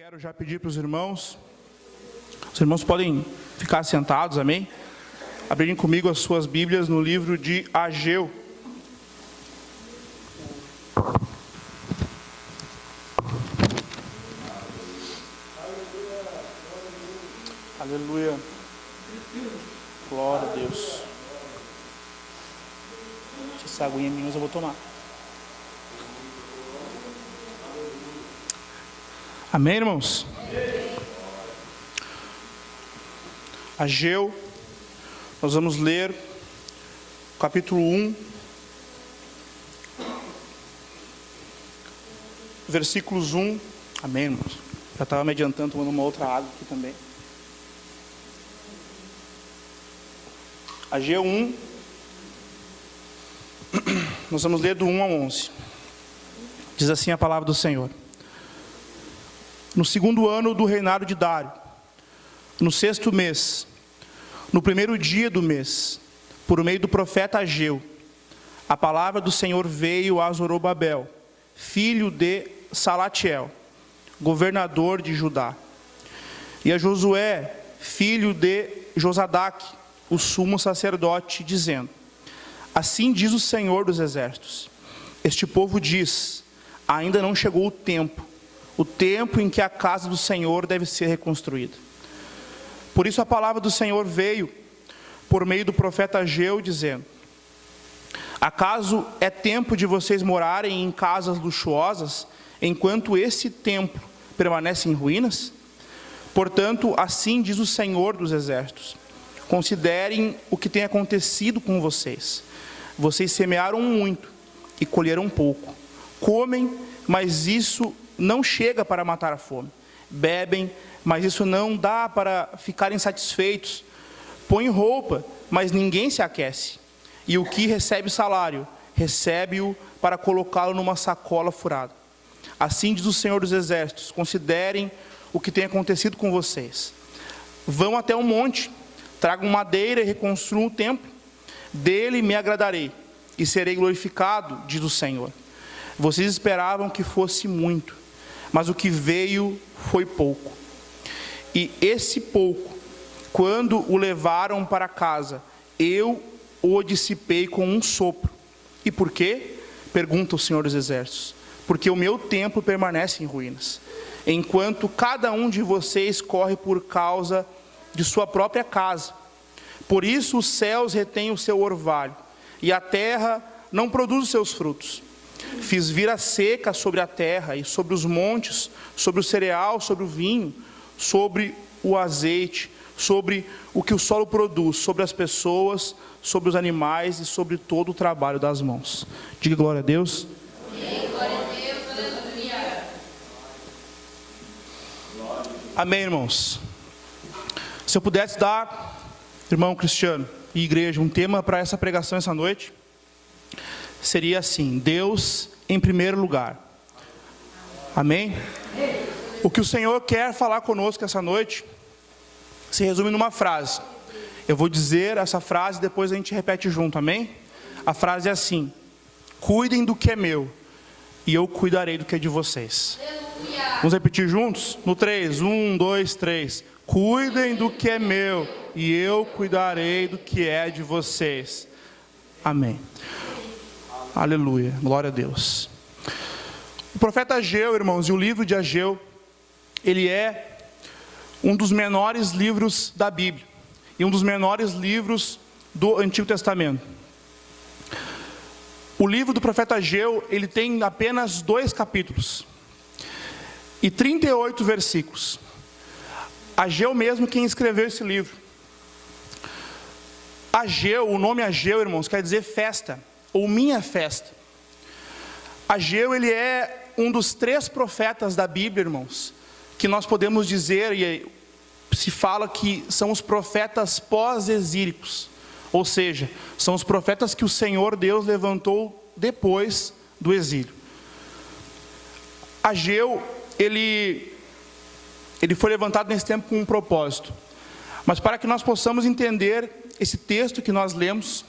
quero já pedir para os irmãos podem ficar sentados, amém? Abrirem comigo as suas Bíblias no livro de Ageu. Aleluia. Glória a Deus. Essa aguinha minha eu vou tomar. Amém, irmãos? Ageu, nós vamos ler capítulo 1, versículos 1. Amém, irmãos? Já estava me adiantando, tomando uma outra água aqui também. Ageu 1, nós vamos ler do 1 ao 11. Diz assim a palavra do Senhor. No segundo ano do reinado de Dário, no 6º mês, no primeiro dia do mês, por meio do profeta Ageu, a palavra do Senhor veio a Zorobabel, filho de Salatiel, governador de Judá, e a Josué, filho de Josadaque, o sumo sacerdote, dizendo: assim diz o Senhor dos exércitos, este povo diz, ainda não chegou o tempo em que a casa do Senhor deve ser reconstruída. Por isso a palavra do Senhor veio, por meio do profeta Ageu, dizendo: acaso é tempo de vocês morarem em casas luxuosas, enquanto esse templo permanece em ruínas? Portanto, assim diz o Senhor dos exércitos: considerem o que tem acontecido com vocês. Vocês semearam muito e colheram pouco. Comem, mas isso não chega para matar a fome. Bebem, mas isso não dá para ficarem satisfeitos. Põem roupa, mas ninguém se aquece. E o que recebe salário, recebe-o para colocá-lo numa sacola furada. Assim diz o Senhor dos exércitos: considerem o que tem acontecido com vocês. Vão até o monte, tragam madeira e reconstruam o templo. Dele me agradarei e serei glorificado, diz o Senhor. Vocês esperavam que fosse muito, mas o que veio foi pouco. E esse pouco, quando o levaram para casa, eu o dissipei com um sopro. E por quê? Pergunta o Senhor dos exércitos. Porque o meu templo permanece em ruínas, enquanto cada um de vocês corre por causa de sua própria casa. Por isso os céus retêm o seu orvalho, e a terra não produz os seus frutos. Fiz vir a seca sobre a terra e sobre os montes, sobre o cereal, sobre o vinho, sobre o azeite, sobre o que o solo produz, sobre as pessoas, sobre os animais e sobre todo o trabalho das mãos. Diga glória a Deus. Amém, glória a Deus, aleluia. Amém, irmãos. Se eu pudesse dar, irmão Cristiano e igreja, um tema para essa pregação essa noite, seria assim: Deus em primeiro lugar. Amém? O que o Senhor quer falar conosco essa noite se resume numa frase. Eu vou dizer essa frase e depois a gente repete junto, amém? A frase é assim: cuidem do que é meu e eu cuidarei do que é de vocês. Vamos repetir juntos? No 3, 1, 2, 3. Cuidem do que é meu e eu cuidarei do que é de vocês. Amém. Aleluia, glória a Deus. O profeta Ageu, irmãos, e o livro de Ageu, ele é um dos menores livros da Bíblia e um dos menores livros do Antigo Testamento. O livro do profeta Ageu, ele tem apenas 2 capítulos e 38 versículos. Ageu mesmo quem escreveu esse livro. Ageu, o nome Ageu, irmãos, quer dizer festa, ou minha festa. Ageu, ele é um dos 3 profetas da Bíblia, irmãos, que nós podemos dizer, e se fala que são os profetas pós-exílicos, ou seja, são os profetas que o Senhor Deus levantou depois do exílio. Ageu, ele foi levantado nesse tempo com um propósito, mas para que nós possamos entender esse texto que nós lemos,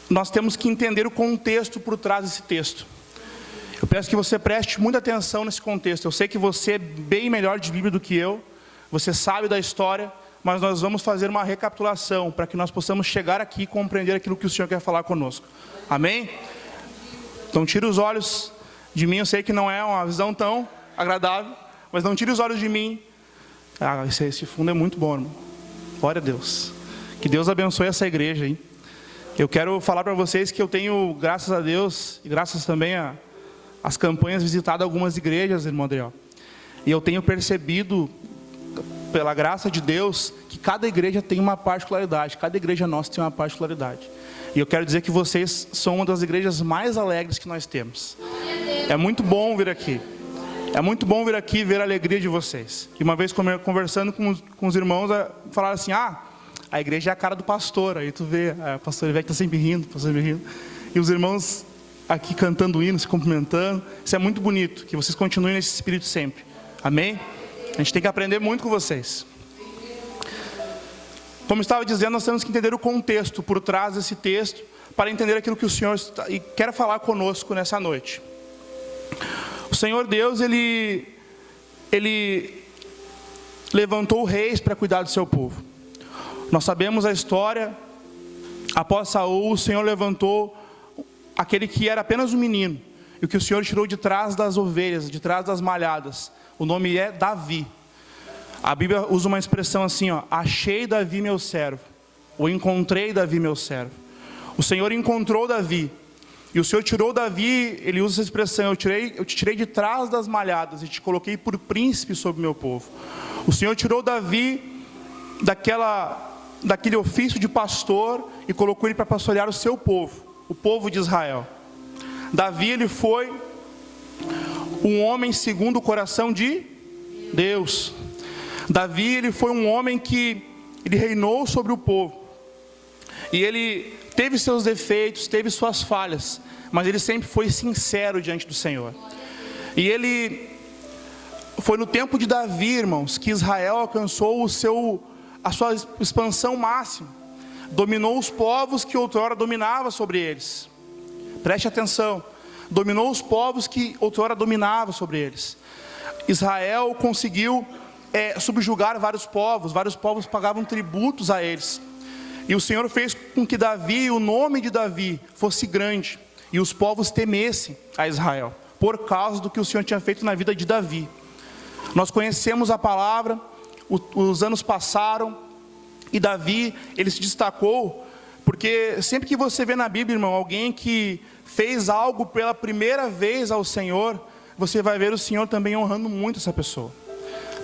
nós temos que entender o contexto por trás desse texto. Eu peço que você preste muita atenção nesse contexto. Eu sei que você é bem melhor de Bíblia do que eu, você sabe da história, mas nós vamos fazer uma recapitulação para que nós possamos chegar aqui e compreender aquilo que o Senhor quer falar conosco. Amém? Então tire os olhos de mim, eu sei que não é uma visão tão agradável, mas não tire os olhos de mim. Esse fundo é muito bom, irmão. Glória a Deus. Que Deus abençoe essa igreja, hein? Eu quero falar para vocês que eu tenho, graças a Deus, e graças também às campanhas, visitado algumas igrejas, irmão Adriel. E eu tenho percebido, pela graça de Deus, que cada igreja tem uma particularidade. Cada igreja nossa tem uma particularidade. E eu quero dizer que vocês são uma das igrejas mais alegres que nós temos. É muito bom vir aqui. É muito bom vir aqui e ver a alegria de vocês. E uma vez conversando com os irmãos, falaram assim, a igreja é a cara do pastor. Aí tu vê, o pastor Ivete está sempre rindo, E os irmãos aqui cantando hino, se cumprimentando. Isso é muito bonito, que vocês continuem nesse espírito sempre. Amém? A gente tem que aprender muito com vocês. Como eu estava dizendo, nós temos que entender o contexto por trás desse texto, para entender aquilo que o Senhor quer falar conosco nessa noite. O Senhor Deus, Ele levantou reis para cuidar do seu povo. Nós sabemos a história. Após Saul, o Senhor levantou aquele que era apenas um menino, e o que o Senhor tirou de trás das ovelhas, de trás das malhadas. O nome é Davi. A Bíblia usa uma expressão assim, achei Davi meu servo, ou encontrei Davi meu servo. O Senhor encontrou Davi, e o Senhor tirou Davi, ele usa essa expressão, eu te tirei de trás das malhadas, e te coloquei por príncipe sobre o meu povo. O Senhor tirou Davi daquele ofício de pastor, e colocou ele para pastorear o seu povo, o povo de Israel. Davi, ele foi um homem segundo o coração de Deus. Davi, ele foi um homem que ele reinou sobre o povo. E ele teve seus defeitos, teve suas falhas, mas ele sempre foi sincero diante do Senhor. E ele foi no tempo de Davi, irmãos, que Israel alcançou a sua expansão máxima. Dominou os povos que outrora dominava sobre eles. Preste atenção. Dominou os povos que outrora dominava sobre eles. Israel conseguiu subjugar vários povos pagavam tributos a eles. E o Senhor fez com que Davi, o nome de Davi, fosse grande, e os povos temessem a Israel, por causa do que o Senhor tinha feito na vida de Davi. Nós conhecemos a palavra, os anos passaram, e Davi, ele se destacou, porque sempre que você vê na Bíblia, irmão, alguém que fez algo pela primeira vez ao Senhor, você vai ver o Senhor também honrando muito essa pessoa.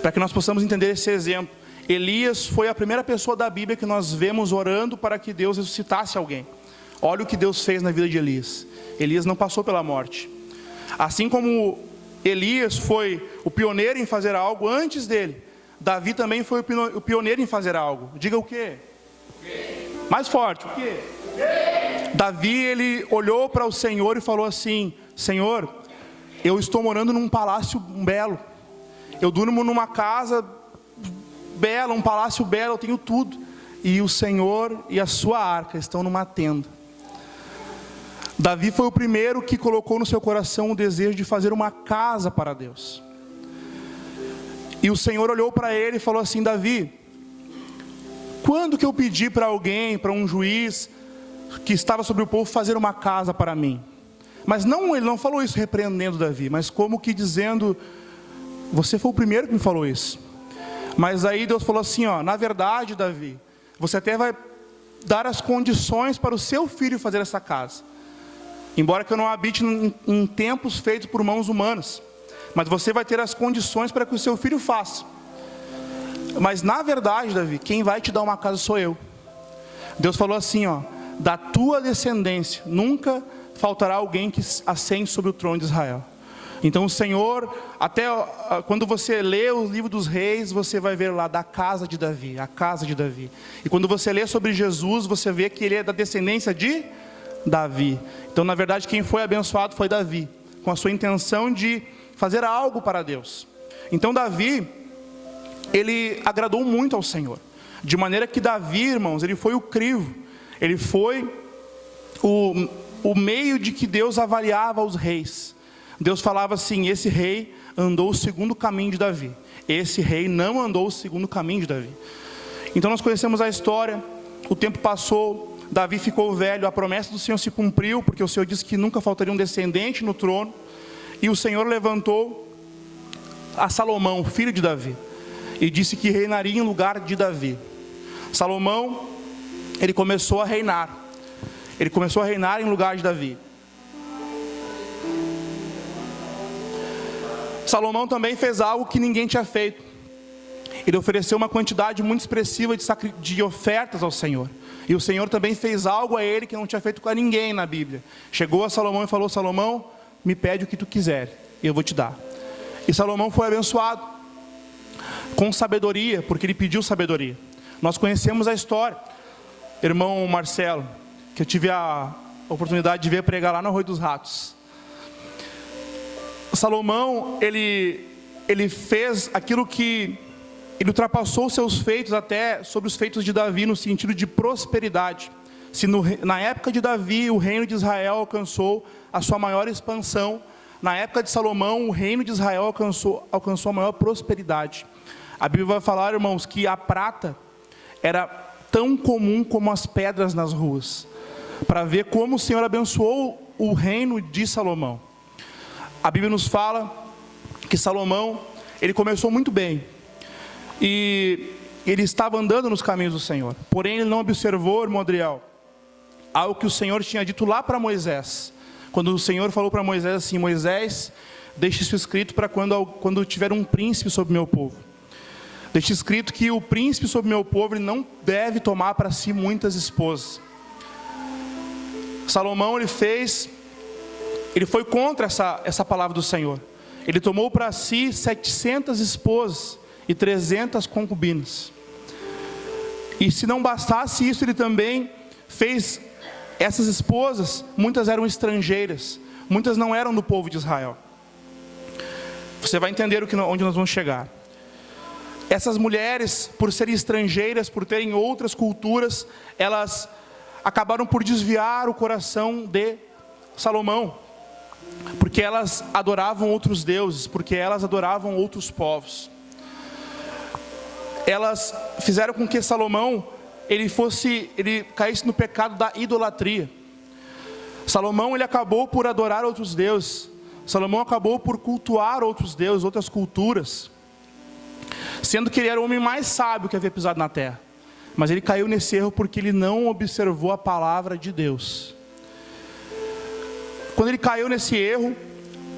Para que nós possamos entender esse exemplo, Elias foi a primeira pessoa da Bíblia que nós vemos orando para que Deus ressuscitasse alguém. Olha o que Deus fez na vida de Elias. Elias não passou pela morte. Assim como Elias foi o pioneiro em fazer algo, antes dele, Davi também foi o pioneiro em fazer algo. Diga o quê? Mais forte, o quê? Davi, ele olhou para o Senhor e falou assim: Senhor, eu estou morando num palácio belo, eu durmo numa casa bela, um palácio belo, eu tenho tudo, e o Senhor e a sua arca estão numa tenda. Davi foi o primeiro que colocou no seu coração o desejo de fazer uma casa para Deus. E o Senhor olhou para ele e falou assim: Davi, quando que eu pedi para alguém, para um juiz que estava sobre o povo, fazer uma casa para mim? Mas não, ele não falou isso repreendendo Davi, mas como que dizendo: você foi o primeiro que me falou isso. Mas aí Deus falou assim, na verdade, Davi, você até vai dar as condições para o seu filho fazer essa casa, embora que eu não habite em templos feitos por mãos humanas, mas você vai ter as condições para que o seu filho faça. Mas na verdade, Davi, quem vai te dar uma casa sou eu. Deus falou assim, da tua descendência nunca faltará alguém que assente sobre o trono de Israel. Então o Senhor, até quando você lê o livro dos reis, você vai ver lá da casa de Davi, a casa de Davi. E quando você lê sobre Jesus, você vê que ele é da descendência de Davi. Então na verdade quem foi abençoado foi Davi, com a sua intenção de fazer algo para Deus. Então Davi, ele agradou muito ao Senhor, de maneira que Davi, irmãos, ele foi o crivo, ele foi o meio de que Deus avaliava os reis. Deus falava assim: esse rei andou segundo o caminho de Davi. Esse rei não andou segundo o caminho de Davi. Então nós conhecemos a história. O tempo passou, Davi ficou velho, a promessa do Senhor se cumpriu, porque o Senhor disse que nunca faltaria um descendente no trono. E o Senhor levantou a Salomão, filho de Davi, e disse que reinaria em lugar de Davi. Salomão, ele começou a reinar. Ele começou a reinar em lugar de Davi. Salomão também fez algo que ninguém tinha feito. Ele ofereceu uma quantidade muito expressiva de ofertas ao Senhor. E o Senhor também fez algo a ele que não tinha feito com ninguém na Bíblia. Chegou a Salomão e falou: Salomão, me pede o que tu quiser, e eu vou te dar. E Salomão foi abençoado com sabedoria, porque ele pediu sabedoria. Nós conhecemos a história, irmão Marcelo, que eu tive a oportunidade de ver pregar lá no Arroio dos Ratos. Salomão, ele fez aquilo que ele ultrapassou seus feitos até sobre os feitos de Davi, no sentido de prosperidade. Se na época de Davi o reino de Israel alcançou a sua maior expansão, na época de Salomão o reino de Israel alcançou a maior prosperidade. A Bíblia vai falar, irmãos, que a prata era tão comum como as pedras nas ruas, para ver como o Senhor abençoou o reino de Salomão. A Bíblia nos fala que Salomão, ele começou muito bem, e ele estava andando nos caminhos do Senhor, porém ele não observou, irmão Adriel, algo que o Senhor tinha dito lá para Moisés, quando o Senhor falou para Moisés assim: Moisés, deixe isso escrito para quando tiver um príncipe sobre o meu povo. Deixe escrito que o príncipe sobre o meu povo, ele não deve tomar para si muitas esposas. Salomão, ele foi contra essa palavra do Senhor. Ele tomou para si 700 esposas e 300 concubinas. E se não bastasse isso, ele também fez essas esposas, muitas eram estrangeiras, muitas não eram do povo de Israel. Você vai entender onde nós vamos chegar. Essas mulheres, por serem estrangeiras, por terem outras culturas, elas acabaram por desviar o coração de Salomão, porque elas adoravam outros deuses, porque elas adoravam outros povos. Elas fizeram com que Salomão, ele caísse no pecado da idolatria. Salomão, ele acabou por adorar outros deuses. Salomão acabou por cultuar outros deuses, outras culturas, sendo que ele era o homem mais sábio que havia pisado na terra. Mas ele caiu nesse erro porque ele não observou a palavra de Deus. Quando ele caiu nesse erro,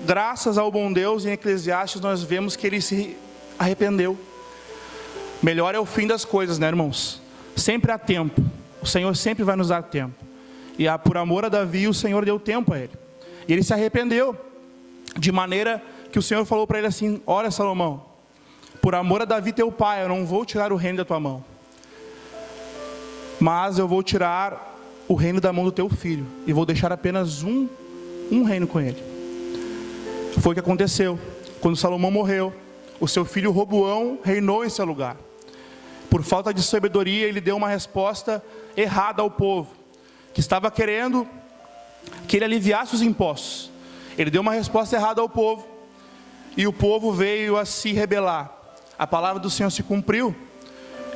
graças ao bom Deus, em Eclesiastes nós vemos que ele se arrependeu. Melhor é o fim das coisas, né, irmãos? Sempre há tempo. O Senhor sempre vai nos dar tempo. E por amor a Davi, o Senhor deu tempo a ele. E ele se arrependeu, de maneira que o Senhor falou para ele assim: olha, Salomão, por amor a Davi teu pai, eu não vou tirar o reino da tua mão, mas eu vou tirar o reino da mão do teu filho, e vou deixar apenas um reino com ele. Foi o que aconteceu. Quando Salomão morreu, o seu filho Roboão reinou em seu lugar. Por falta de sabedoria, ele deu uma resposta errada ao povo, que estava querendo que ele aliviasse os impostos. Ele deu uma resposta errada ao povo, e o povo veio a se rebelar. A palavra do Senhor se cumpriu,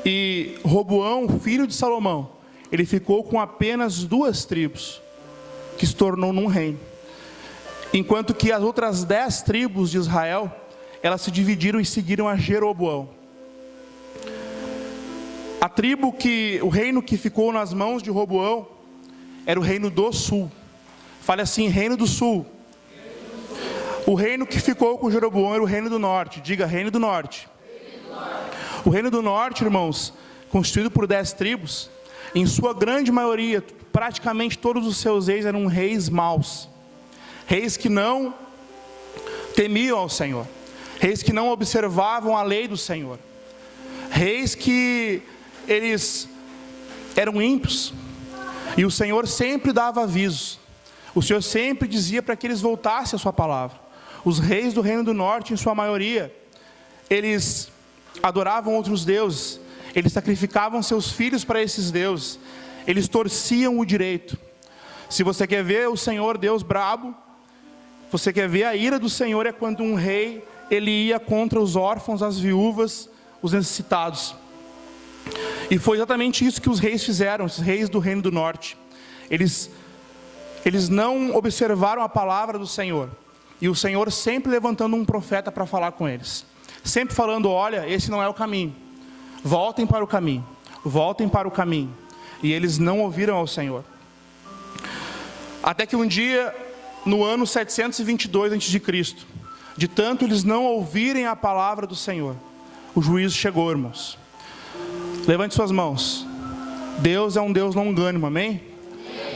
e Roboão, filho de Salomão, ele ficou com apenas 2 tribos, que se tornou num reino. Enquanto que as outras 10 tribos de Israel, elas se dividiram e seguiram a Jeroboão. O reino que ficou nas mãos de Roboão, era o reino do sul. Fale assim: reino do sul. O reino que ficou com Jeroboão era o reino do norte. Diga: reino do norte. O reino do norte, irmãos, constituído por 10 tribos, em sua grande maioria, praticamente todos os seus reis eram reis maus, reis que não temiam ao Senhor, reis que não observavam a lei do Senhor, reis que eles eram ímpios. E o Senhor sempre dava avisos, o Senhor sempre dizia para que eles voltassem à sua palavra. Os reis do reino do norte, em sua maioria, eles adoravam outros deuses, eles sacrificavam seus filhos para esses deuses, eles torciam o direito. Se você quer ver o Senhor Deus brabo, você quer ver a ira do Senhor, é quando um rei, ele ia contra os órfãos, as viúvas, os necessitados. E foi exatamente isso que os reis fizeram, os reis do Reino do Norte. Eles não observaram a palavra do Senhor. E o Senhor sempre levantando um profeta para falar com eles. Sempre falando, olha, esse não é o caminho. Voltem para o caminho. Voltem para o caminho. E eles não ouviram ao Senhor. Até que um dia, no ano 722 a.C., de tanto eles não ouvirem a palavra do Senhor, o juízo chegou, irmãos. Levante suas mãos. Deus é um Deus longânimo, amém?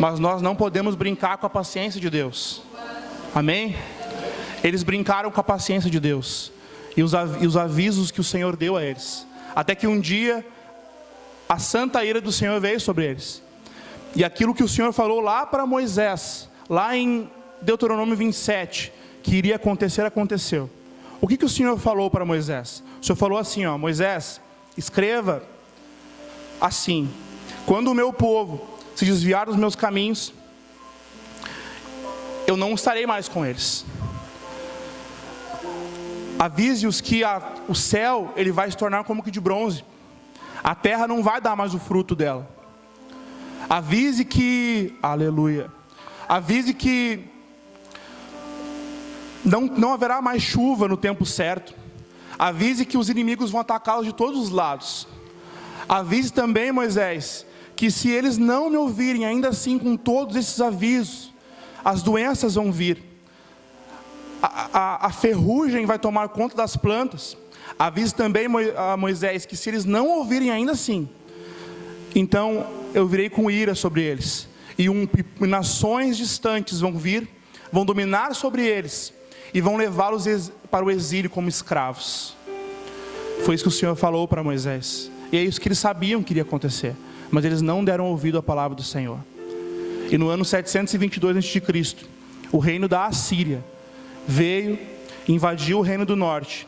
Mas nós não podemos brincar com a paciência de Deus, amém? Eles brincaram com a paciência de Deus e os avisos que o Senhor deu a eles. Até que um dia, a santa ira do Senhor veio sobre eles. E aquilo que o Senhor falou lá para Moisés, lá em Deuteronômio 27, que iria acontecer, aconteceu. O que o Senhor falou para Moisés? O Senhor falou assim, ó, Moisés, escreva assim: quando o meu povo se desviar dos meus caminhos, eu não estarei mais com eles. Avise-os que o céu, ele vai se tornar como que de bronze. A terra não vai dar mais o fruto dela. Avise que, aleluia, avise que não haverá mais chuva no tempo certo. Avise que os inimigos vão atacá-los de todos os lados. Avise também, Moisés, que se eles não me ouvirem, ainda assim com todos esses avisos, as doenças vão vir. A ferrugem vai tomar conta das plantas. Avise também a Moisés que se eles não ouvirem ainda assim, então eu virei com ira sobre eles. E nações distantes vão vir, vão dominar sobre eles e vão levá-los para o exílio como escravos. Foi isso que o Senhor falou para Moisés. E é isso que eles sabiam que iria acontecer. Mas eles não deram ouvido à palavra do Senhor. E no ano 722 a.C., o reino da Assíria veio, invadiu o reino do norte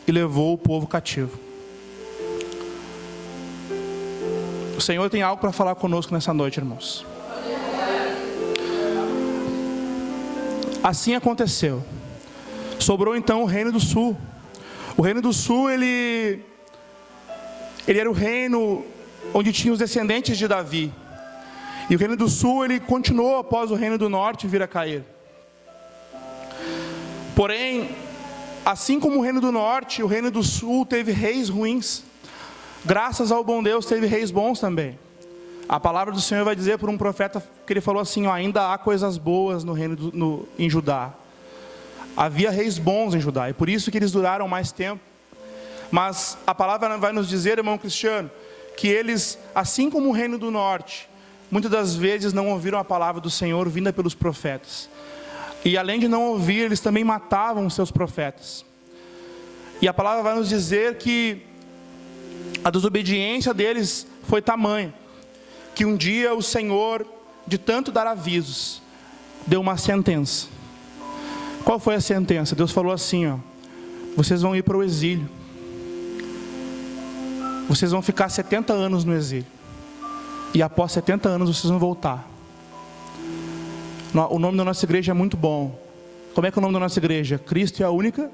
e levou o povo cativo. O Senhor tem algo para falar conosco nessa noite, irmãos. Assim aconteceu. Sobrou então o reino do sul. O reino do sul, ele era o reino onde tinha os descendentes de Davi. E o reino do sul, ele continuou após o reino do norte vir a cair. Porém, assim como o reino do norte, o reino do sul teve reis ruins. Graças ao bom Deus, teve reis bons também. A palavra do Senhor vai dizer por um profeta que ele falou assim, ó, ainda há coisas boas no reino em Judá. Havia reis bons em Judá, e por isso que eles duraram mais tempo. Mas a palavra vai nos dizer, irmão Cristiano, que eles, assim como o reino do norte, muitas das vezes não ouviram a palavra do Senhor vinda pelos profetas. E além de não ouvir, eles também matavam os seus profetas. E a palavra vai nos dizer que a desobediência deles foi tamanha, que um dia o Senhor, de tanto dar avisos, deu uma sentença. Qual foi a sentença? Deus falou assim, ó, vocês vão ir para o exílio. Vocês vão ficar 70 anos no exílio. E após 70 anos vocês vão voltar. O nome da nossa igreja é muito bom. Como é que é o nome da nossa igreja? Cristo é a única.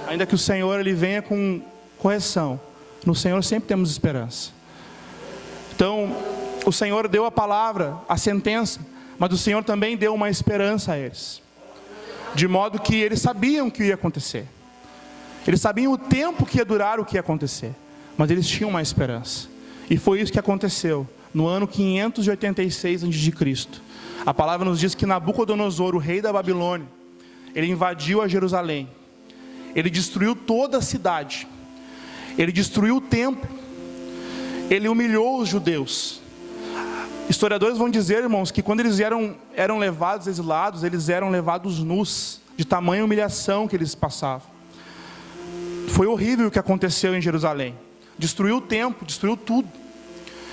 Ainda que o Senhor ele venha com correção, no Senhor sempre temos esperança. Então, o Senhor deu a palavra, a sentença, mas o Senhor também deu uma esperança a eles. De modo que eles sabiam o que ia acontecer. Eles sabiam o tempo que ia durar o que ia acontecer. Mas eles tinham uma esperança. E foi isso que aconteceu no ano 586 a.C. A palavra nos diz que Nabucodonosor, o rei da Babilônia, ele invadiu a Jerusalém. Ele destruiu toda a cidade. Ele destruiu o templo. Ele humilhou os judeus. Historiadores vão dizer, irmãos, que quando eles eram levados, exilados, eles eram levados nus, de tamanha humilhação que eles passavam. Foi horrível o que aconteceu em Jerusalém. Destruiu o templo, destruiu tudo.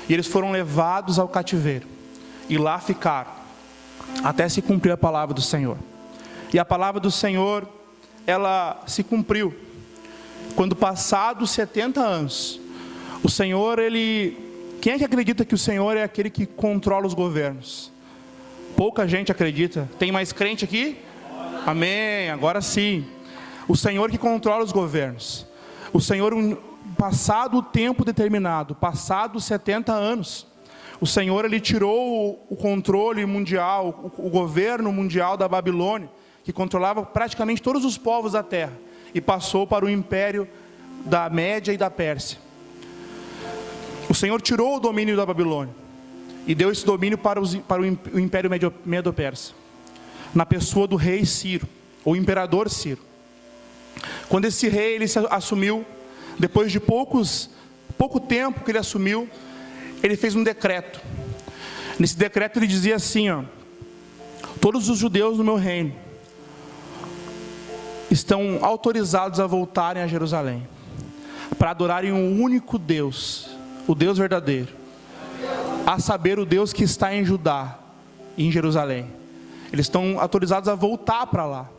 E eles foram levados ao cativeiro. E lá ficaram, até se cumprir a palavra do Senhor. E a palavra do Senhor, ela se cumpriu. Quando passados 70 anos, o Senhor, quem é que acredita que o Senhor é aquele que controla os governos? Pouca gente acredita. Tem mais crente aqui? Amém, agora sim. O Senhor que controla os governos. O Senhor, passado o tempo determinado, passados 70 anos, o Senhor, Ele tirou o controle mundial, o governo mundial da Babilônia, que controlava praticamente todos os povos da terra, e passou para o império da Média e da Pérsia. O Senhor tirou o domínio da Babilônia e deu esse domínio para o império Medo-Persa, na pessoa do rei Ciro, ou imperador Ciro. Quando esse rei ele assumiu, depois de pouco tempo que ele assumiu, ele fez um decreto. Nesse decreto ele dizia assim, todos os judeus no meu reino estão autorizados a voltarem a Jerusalém, para adorarem um único Deus, o Deus verdadeiro, a saber, o Deus que está em Judá e em Jerusalém. Eles estão autorizados a voltar para lá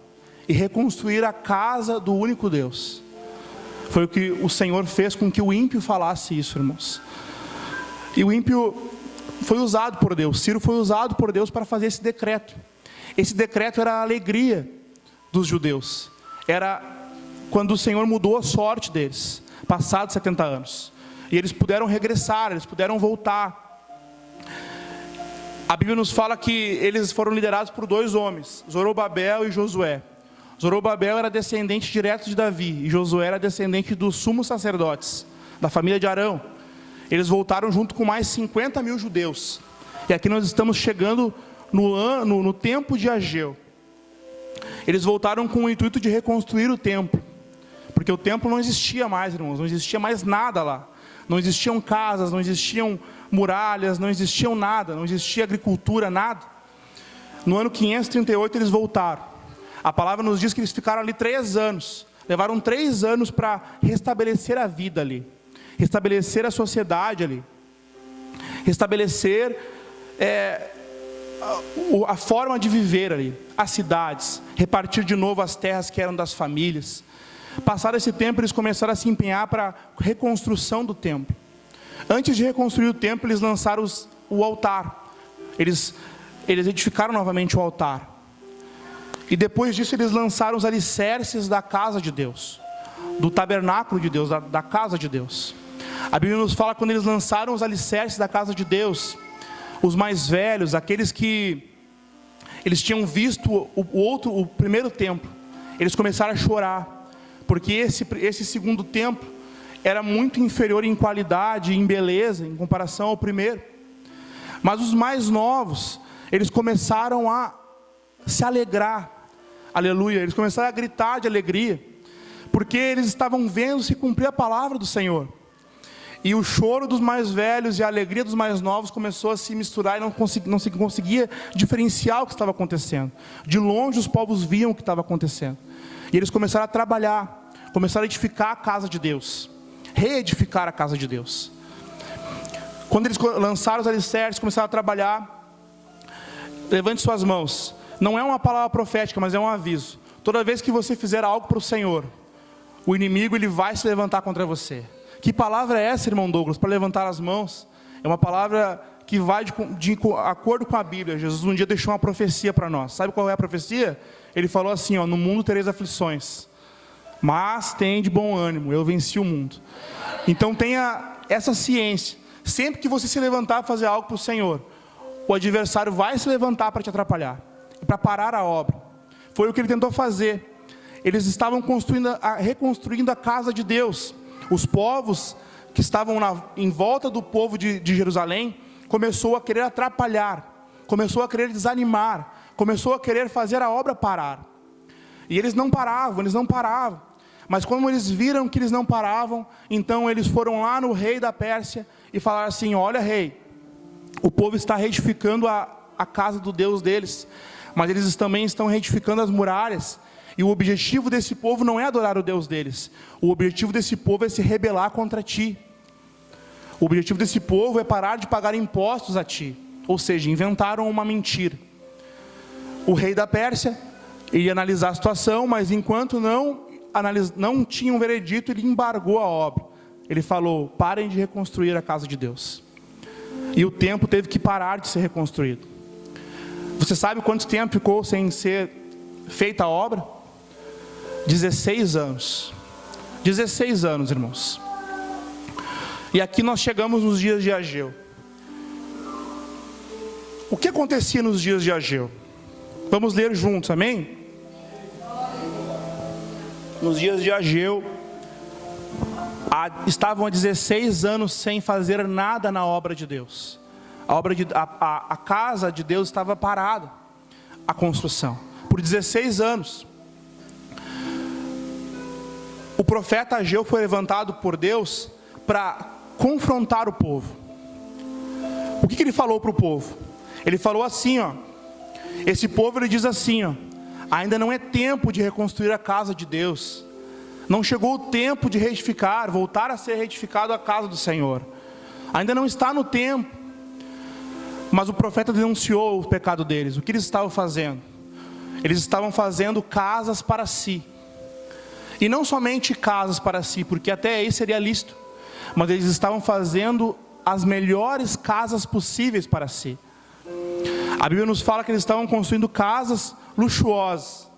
e reconstruir a casa do único Deus. Foi o que o Senhor fez com que o ímpio falasse isso, irmãos. E o ímpio foi usado por Deus, Ciro foi usado por Deus para fazer esse decreto. Esse decreto era a alegria dos judeus. Era quando o Senhor mudou a sorte deles, passados 70 anos. E eles puderam regressar, eles puderam voltar. A Bíblia nos fala que eles foram liderados por 2 homens, Zorobabel e Josué. Zorobabel era descendente direto de Davi, e Josué era descendente dos sumos sacerdotes, da família de Arão. Eles voltaram junto com mais 50 mil judeus. E aqui nós estamos chegando no tempo de Ageu. Eles voltaram com o intuito de reconstruir o templo, porque o templo não existia mais, irmãos, não existia mais nada lá. Não existiam casas, não existiam muralhas, não existiam nada, não existia agricultura, nada. No ano 538 eles voltaram. A palavra nos diz que eles ficaram ali 3 anos. Levaram 3 anos para restabelecer a vida ali, restabelecer a sociedade ali, restabelecer a forma de viver ali, as cidades, repartir de novo as terras que eram das famílias. Passado esse tempo, eles começaram a se empenhar para a reconstrução do templo. Antes de reconstruir o templo, eles lançaram o altar. Eles edificaram novamente o altar. E depois disso, eles lançaram os alicerces da casa de Deus, do tabernáculo de Deus, da casa de Deus. A Bíblia nos fala que quando eles lançaram os alicerces da casa de Deus, os mais velhos, aqueles que eles tinham visto o primeiro templo, eles começaram a chorar, porque esse segundo templo era muito inferior em qualidade, em beleza, em comparação ao primeiro. Mas os mais novos, eles começaram a se alegrar, aleluia, eles começaram a gritar de alegria, porque eles estavam vendo se cumprir a palavra do Senhor. E o choro dos mais velhos e a alegria dos mais novos começou a se misturar e não se conseguia diferenciar o que estava acontecendo. De longe os povos viam o que estava acontecendo. E eles começaram a trabalhar, começaram a edificar a casa de Deus, reedificar a casa de Deus. Quando eles lançaram os alicerces, começaram a trabalhar, levante suas mãos. Não é uma palavra profética, mas é um aviso. Toda vez que você fizer algo para o Senhor, o inimigo ele vai se levantar contra você. Que palavra é essa, irmão Douglas, para levantar as mãos? É uma palavra que vai de acordo com a Bíblia. Jesus um dia deixou uma profecia para nós. Sabe qual é a profecia? Ele falou assim, no mundo tereis aflições, mas tem de bom ânimo, eu venci o mundo. Então tenha essa ciência. Sempre que você se levantar a fazer algo para o Senhor, o adversário vai se levantar para te atrapalhar, para parar a obra. Foi o que ele tentou fazer. Eles estavam reconstruindo a casa de Deus. Os povos que estavam em volta do povo de Jerusalém começou a querer atrapalhar, começou a querer desanimar, começou a querer fazer a obra parar. E eles não paravam. Mas quando eles viram que eles não paravam, então eles foram lá no rei da Pérsia e falaram assim: olha, rei, o povo está reedificando a casa do Deus deles, mas eles também estão reedificando as muralhas. E o objetivo desse povo não é adorar o Deus deles. O objetivo desse povo é se rebelar contra ti. O objetivo desse povo é parar de pagar impostos a ti. Ou seja, inventaram uma mentira. O rei da Pérsia ia analisar a situação, mas enquanto não tinha um veredito, ele embargou a obra. Ele falou: parem de reconstruir a casa de Deus. E o templo teve que parar de ser reconstruído. Você sabe quanto tempo ficou sem ser feita a obra? 16 anos. 16 anos, irmãos. E aqui nós chegamos nos dias de Ageu. O que acontecia nos dias de Ageu? Vamos ler juntos, amém? Nos dias de Ageu, estavam há 16 anos sem fazer nada na obra de Deus. A casa de Deus estava parada, a construção, por 16 anos. O profeta Ageu foi levantado por Deus para confrontar o povo. O que ele falou para o povo? Ele falou assim, ó. Esse povo, ele diz assim, ó: ainda não é tempo de reconstruir a casa de Deus. Não chegou o tempo de reedificar, voltar a ser reedificado a casa do Senhor. Ainda não está no tempo. Mas o profeta denunciou o pecado deles. O que eles estavam fazendo? Eles estavam fazendo casas para si. E não somente casas para si, porque até aí seria lícito. Mas eles estavam fazendo as melhores casas possíveis para si. A Bíblia nos fala que eles estavam construindo casas luxuosas.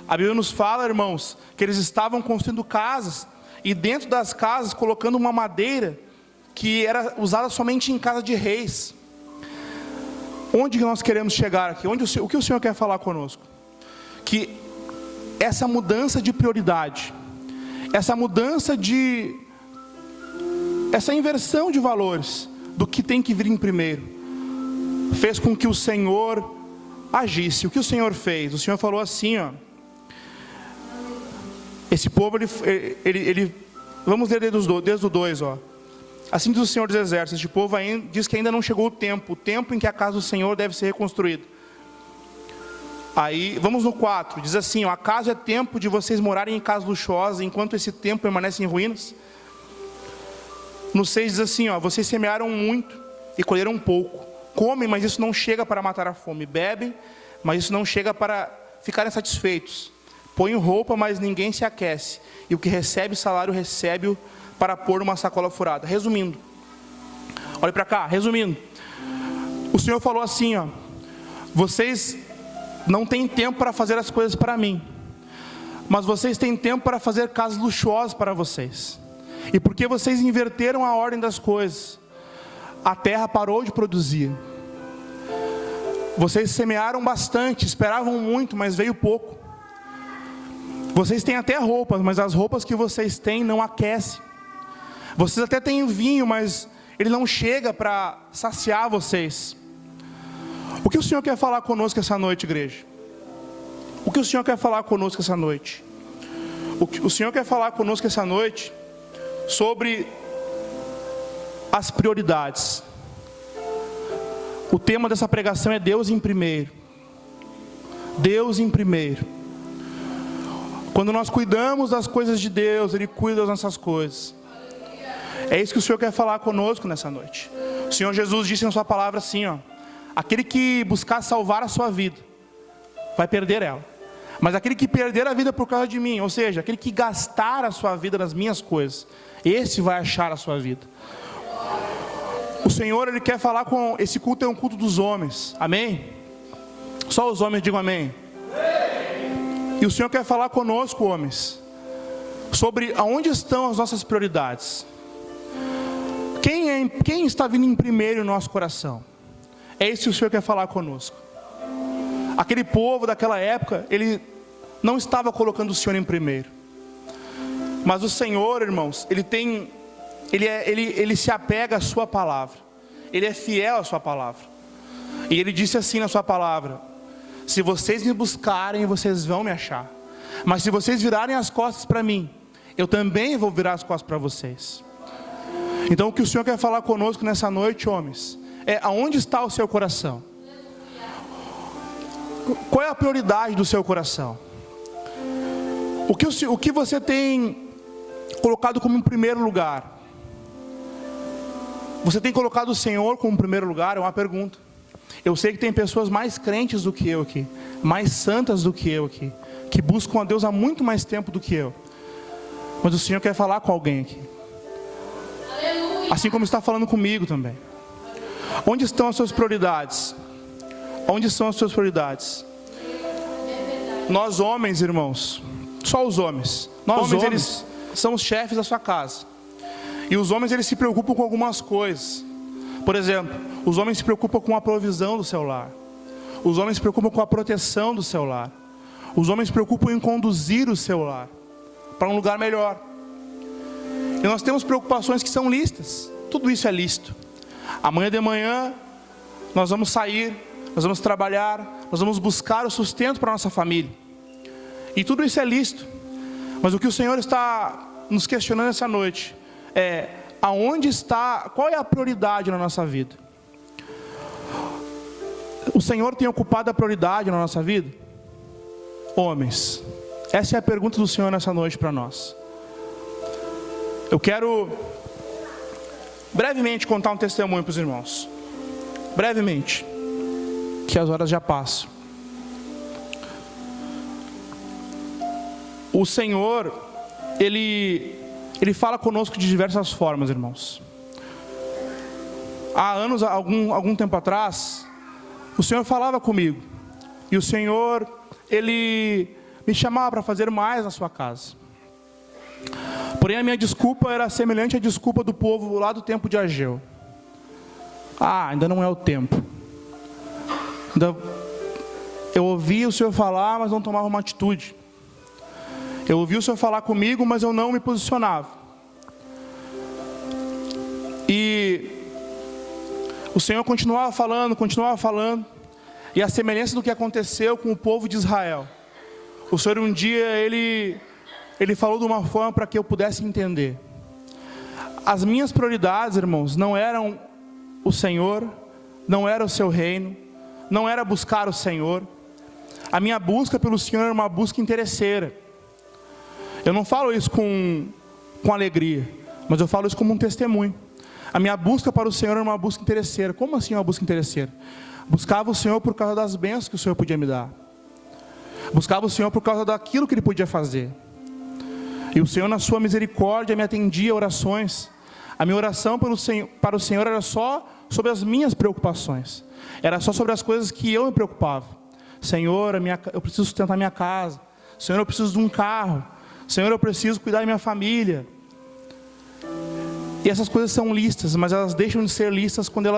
A Bíblia nos fala, irmãos, que eles estavam construindo casas, e dentro das casas colocando uma madeira que era usada somente em casa de reis. Onde nós queremos chegar aqui? O que o Senhor quer falar conosco? Que essa mudança de prioridade, essa inversão de valores, do que tem que vir em primeiro, fez com que o Senhor agisse. O que o Senhor fez? O Senhor falou assim, ó: esse povo, vamos ler desde o 2, ó. Assim diz o Senhor dos Exércitos: este povo diz que ainda não chegou o tempo em que a casa do Senhor deve ser reconstruída. Aí, vamos no 4, diz assim, ó: acaso é tempo de vocês morarem em casas luxuosas, enquanto esse templo permanece em ruínas? No 6 diz assim, ó: vocês semearam muito e colheram pouco. Comem, mas isso não chega para matar a fome. Bebem, mas isso não chega para ficarem satisfeitos. Põem roupa, mas ninguém se aquece. E o que recebe salário, recebe-o para pôr uma sacola furada. Resumindo, olhe para cá, resumindo, o Senhor falou assim, ó: vocês não têm tempo para fazer as coisas para mim, mas vocês têm tempo para fazer casas luxuosas para vocês. E porque vocês inverteram a ordem das coisas, a terra parou de produzir. Vocês semearam bastante, esperavam muito, mas veio pouco. Vocês têm até roupas, mas as roupas que vocês têm não aquecem. Vocês até têm vinho, mas ele não chega para saciar vocês. O que o Senhor quer falar conosco essa noite, igreja? O que o Senhor quer falar conosco essa noite? O Senhor quer falar conosco essa noite sobre as prioridades. O tema dessa pregação é Deus em primeiro. Deus em primeiro. Quando nós cuidamos das coisas de Deus, Ele cuida das nossas coisas. É isso que o Senhor quer falar conosco nessa noite. O Senhor Jesus disse na sua palavra assim, ó: aquele que buscar salvar a sua vida, vai perder ela. Mas aquele que perder a vida por causa de mim, ou seja, aquele que gastar a sua vida nas minhas coisas, esse vai achar a sua vida. O Senhor, Ele quer falar com... Esse culto é um culto dos homens, amém? Só os homens digam amém. E o Senhor quer falar conosco, homens, sobre aonde estão as nossas prioridades. Quem está vindo em primeiro no nosso coração? É isso que o Senhor quer falar conosco. Aquele povo daquela época, ele não estava colocando o Senhor em primeiro. Mas o Senhor, irmãos, Ele se apega à sua palavra. Ele é fiel à sua palavra. E Ele disse assim na sua palavra: se vocês me buscarem, vocês vão me achar. Mas se vocês virarem as costas para mim, eu também vou virar as costas para vocês. Então o que o Senhor quer falar conosco nessa noite, homens, é aonde está o seu coração? Qual é a prioridade do seu coração? O que você tem colocado como em primeiro lugar? Você tem colocado o Senhor como primeiro lugar? É uma pergunta. Eu sei que tem pessoas mais crentes do que eu aqui, mais santas do que eu aqui, que buscam a Deus há muito mais tempo do que eu. Mas o Senhor quer falar com alguém aqui, assim como está falando comigo também. Onde estão as suas prioridades? Onde são as suas prioridades? Nós homens, irmãos, só os homens. Nós homens, eles são os chefes da sua casa. E os homens, eles se preocupam com algumas coisas. Por exemplo, os homens se preocupam com a provisão do seu lar. Os homens se preocupam com a proteção do seu lar. Os homens se preocupam em conduzir o seu lar para um lugar melhor. E nós temos preocupações que são lícitas. Tudo isso é lícito. Amanhã de manhã nós vamos sair, nós vamos trabalhar, nós vamos buscar o sustento para a nossa família. E tudo isso é lícito. Mas o que o Senhor está nos questionando essa noite é: aonde está, qual é a prioridade na nossa vida? O Senhor tem ocupado a prioridade na nossa vida? Homens, essa é a pergunta do Senhor nessa noite para nós. Eu quero brevemente contar um testemunho para os irmãos. Brevemente, que as horas já passam. O Senhor, Ele fala conosco de diversas formas, irmãos. Há anos, algum tempo atrás, o Senhor falava comigo. E o Senhor, Ele me chamava para fazer mais na sua casa. Porém, a minha desculpa era semelhante à desculpa do povo lá do tempo de Ageu. Ainda não é o tempo. Eu ouvia o Senhor falar, mas não tomava uma atitude. Eu ouvia o Senhor falar comigo, mas eu não me posicionava. E o Senhor continuava falando. E a semelhança do que aconteceu com o povo de Israel. O Senhor um dia, Ele falou de uma forma para que eu pudesse entender. As minhas prioridades, irmãos, não eram o Senhor, não era o seu reino, não era buscar o Senhor. A minha busca pelo Senhor era uma busca interesseira. Eu não falo isso com alegria, mas eu falo isso como um testemunho. A minha busca para o Senhor era uma busca interesseira. Como assim uma busca interesseira? Buscava o Senhor por causa das bênçãos que o Senhor podia me dar. Buscava o Senhor por causa daquilo que Ele podia fazer. E o Senhor, na sua misericórdia, me atendia a orações. A minha oração para o Senhor era só sobre as minhas preocupações. Era só sobre as coisas que eu me preocupava. Senhor, eu preciso sustentar minha casa. Senhor, eu preciso de um carro. Senhor, eu preciso cuidar da minha família. E essas coisas são listas, mas elas deixam de ser listas quando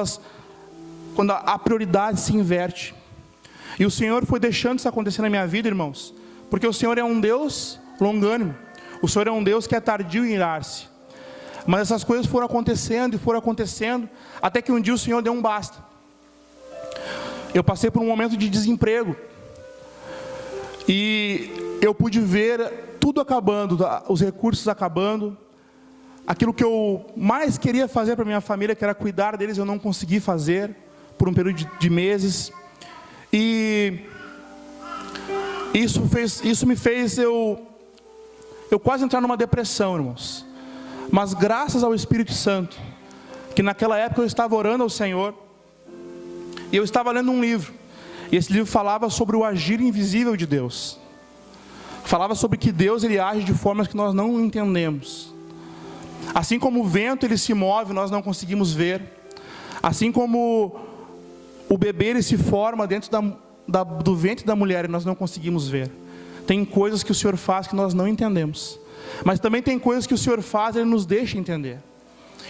a prioridade se inverte. E o Senhor foi deixando isso acontecer na minha vida, irmãos, porque o Senhor é um Deus longânimo. O Senhor é um Deus que é tardio em irar-se. Mas essas coisas foram acontecendo, até que um dia o Senhor deu um basta. Eu passei por um momento de desemprego. E eu pude ver tudo acabando, os recursos acabando. Aquilo que eu mais queria fazer para minha família, que era cuidar deles, eu não consegui fazer por um período de meses. E isso me fez eu quase entrar numa depressão, irmãos. Mas graças ao Espírito Santo, que naquela época eu estava orando ao Senhor, e eu estava lendo um livro, e esse livro falava sobre o agir invisível de Deus. Falava sobre que Deus, Ele age de formas que nós não entendemos. Assim como o vento, ele se move, nós não conseguimos ver. Assim como o bebê, ele se forma dentro do ventre da mulher, e nós não conseguimos ver. Tem coisas que o Senhor faz que nós não entendemos. Mas também tem coisas que o Senhor faz, Ele nos deixa entender.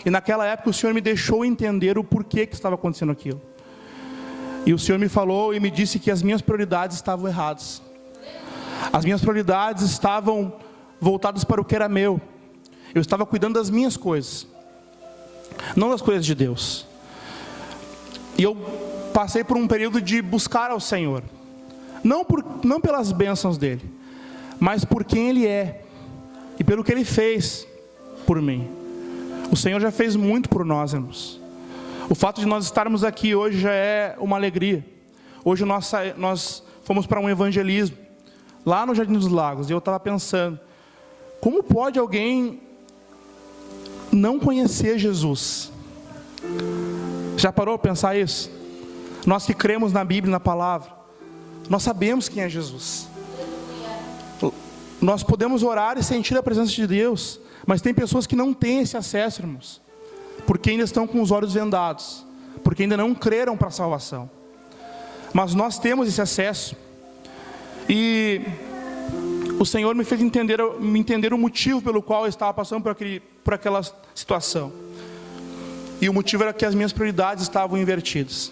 E naquela época o Senhor me deixou entender o porquê que estava acontecendo aquilo. E o Senhor me falou e me disse que as minhas prioridades estavam erradas. As minhas prioridades estavam voltadas para o que era meu. Eu estava cuidando das minhas coisas, não das coisas de Deus. E eu passei por um período de buscar ao Senhor. Não pelas bênçãos dEle, mas por quem Ele é. E pelo que Ele fez por mim. O Senhor já fez muito por nós, irmãos. O fato de nós estarmos aqui hoje já é uma alegria. Hoje nós fomos para um evangelismo, lá no Jardim dos Lagos. E eu estava pensando, como pode alguém não conhecer Jesus? Já parou para pensar isso? Nós que cremos na Bíblia, na palavra, nós sabemos quem é Jesus. Nós podemos orar e sentir a presença de Deus, mas tem pessoas que não têm esse acesso, irmãos, porque ainda estão com os olhos vendados, porque ainda não creram para a salvação. Mas nós temos esse acesso. E o Senhor me fez entender o motivo pelo qual eu estava passando por aquela situação. E o motivo era que as minhas prioridades estavam invertidas.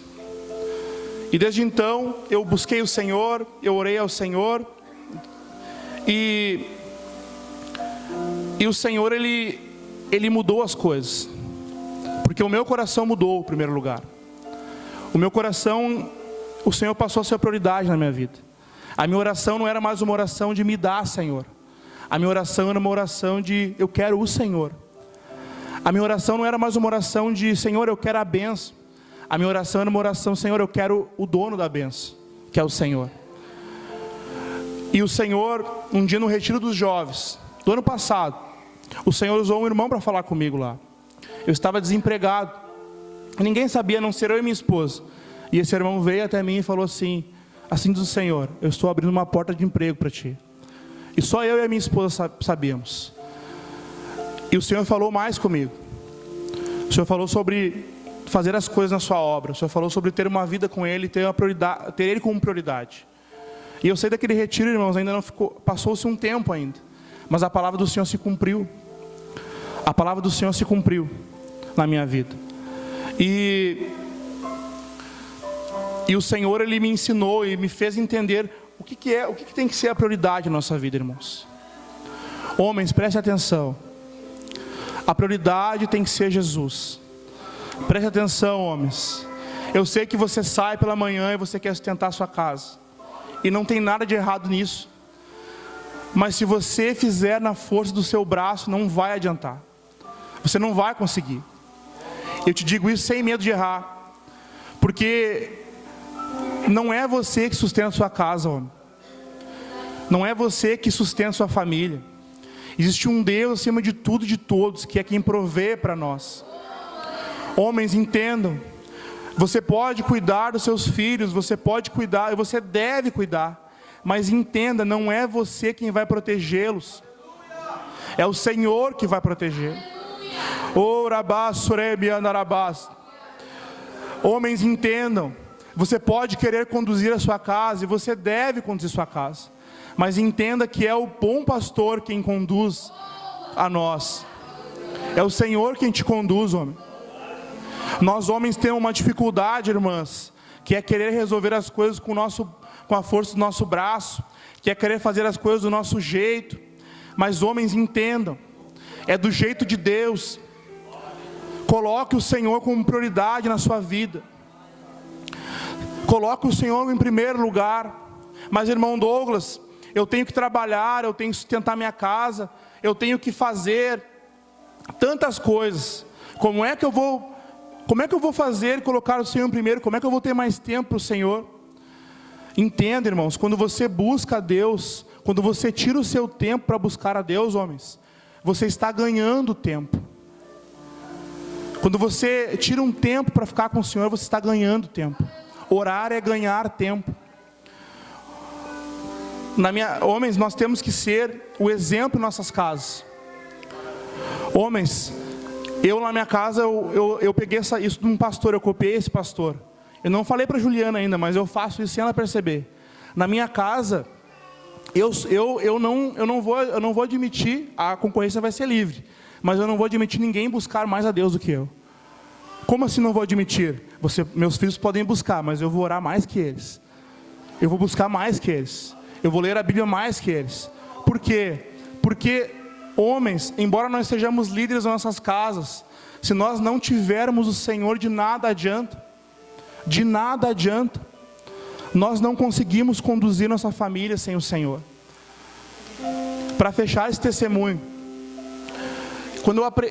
E desde então, eu busquei o Senhor, eu orei ao Senhor. E o Senhor, Ele mudou as coisas. Porque o meu coração mudou, em primeiro lugar. O meu coração, o Senhor passou a ser a prioridade na minha vida. A minha oração não era mais uma oração de me dar, Senhor. A minha oração era uma oração de eu quero o Senhor. A minha oração não era mais uma oração de Senhor, eu quero a bênção. A minha oração era uma oração, Senhor, eu quero o dono da bênção, que é o Senhor. E o Senhor, um dia no retiro dos jovens, do ano passado, o Senhor usou um irmão para falar comigo lá. Eu estava desempregado. Ninguém sabia, a não ser eu e minha esposa. E esse irmão veio até mim e falou assim: assim diz o Senhor, eu estou abrindo uma porta de emprego para ti. E só eu e a minha esposa sabíamos. E o Senhor falou mais comigo. O Senhor falou sobre fazer as coisas na sua obra. O Senhor falou sobre ter uma vida com Ele, ter Ele como prioridade. E eu saí daquele retiro, irmãos, ainda não ficou, passou-se um tempo ainda. Mas a palavra do Senhor se cumpriu. A palavra do Senhor se cumpriu na minha vida. E o Senhor, Ele me ensinou e me fez entender o que tem que ser a prioridade na nossa vida, irmãos. Homens, prestem atenção. A prioridade tem que ser Jesus. Preste atenção, homens. Eu sei que você sai pela manhã e você quer sustentar a sua casa. E não tem nada de errado nisso. Mas se você fizer na força do seu braço, não vai adiantar. Você não vai conseguir. Eu te digo isso sem medo de errar. Porque não é você que sustenta a sua casa, homem. Não é você que sustenta a sua família. Existe um Deus acima de tudo e de todos, que é quem provê para nós. Homens, entendam. Você pode cuidar dos seus filhos, você pode cuidar, e você deve cuidar. Mas entenda, não é você quem vai protegê-los. É o Senhor que vai proteger. Homens, entendam. Você pode querer conduzir a sua casa, e você deve conduzir a sua casa. Mas entenda que é o bom pastor quem conduz a nós. É o Senhor quem te conduz, homem. Nós homens temos uma dificuldade, irmãs, que é querer resolver as coisas com a força do nosso braço, que é querer fazer as coisas do nosso jeito. Mas homens, entendam, é do jeito de Deus. Coloque o Senhor como prioridade na sua vida. Coloque o Senhor em primeiro lugar. Mas, irmão Douglas, eu tenho que trabalhar, eu tenho que sustentar minha casa, eu tenho que fazer tantas coisas. Como é que eu vou fazer e colocar o Senhor em primeiro? Como é que eu vou ter mais tempo para o Senhor? Entenda, irmãos, quando você busca a Deus, quando você tira o seu tempo para buscar a Deus, homens, você está ganhando tempo. Quando você tira um tempo para ficar com o Senhor, você está ganhando tempo. Orar é ganhar tempo. Homens, nós temos que ser o exemplo em nossas casas. Homens, eu na minha casa, eu peguei isso de um pastor, eu copiei esse pastor. Eu não falei para Juliana ainda, mas eu faço isso sem ela perceber. Na minha casa, eu não vou admitir, a concorrência vai ser livre, mas eu não vou admitir ninguém buscar mais a Deus do que eu. Como assim não vou admitir? Meus filhos podem buscar, mas eu vou orar mais que eles. Eu vou buscar mais que eles. Eu vou ler a Bíblia mais que eles. Por quê? Porque, homens, embora nós sejamos líderes nas nossas casas, se nós não tivermos o Senhor, de nada adianta. De nada adianta. Nós não conseguimos conduzir nossa família sem o Senhor. Para fechar esse testemunho,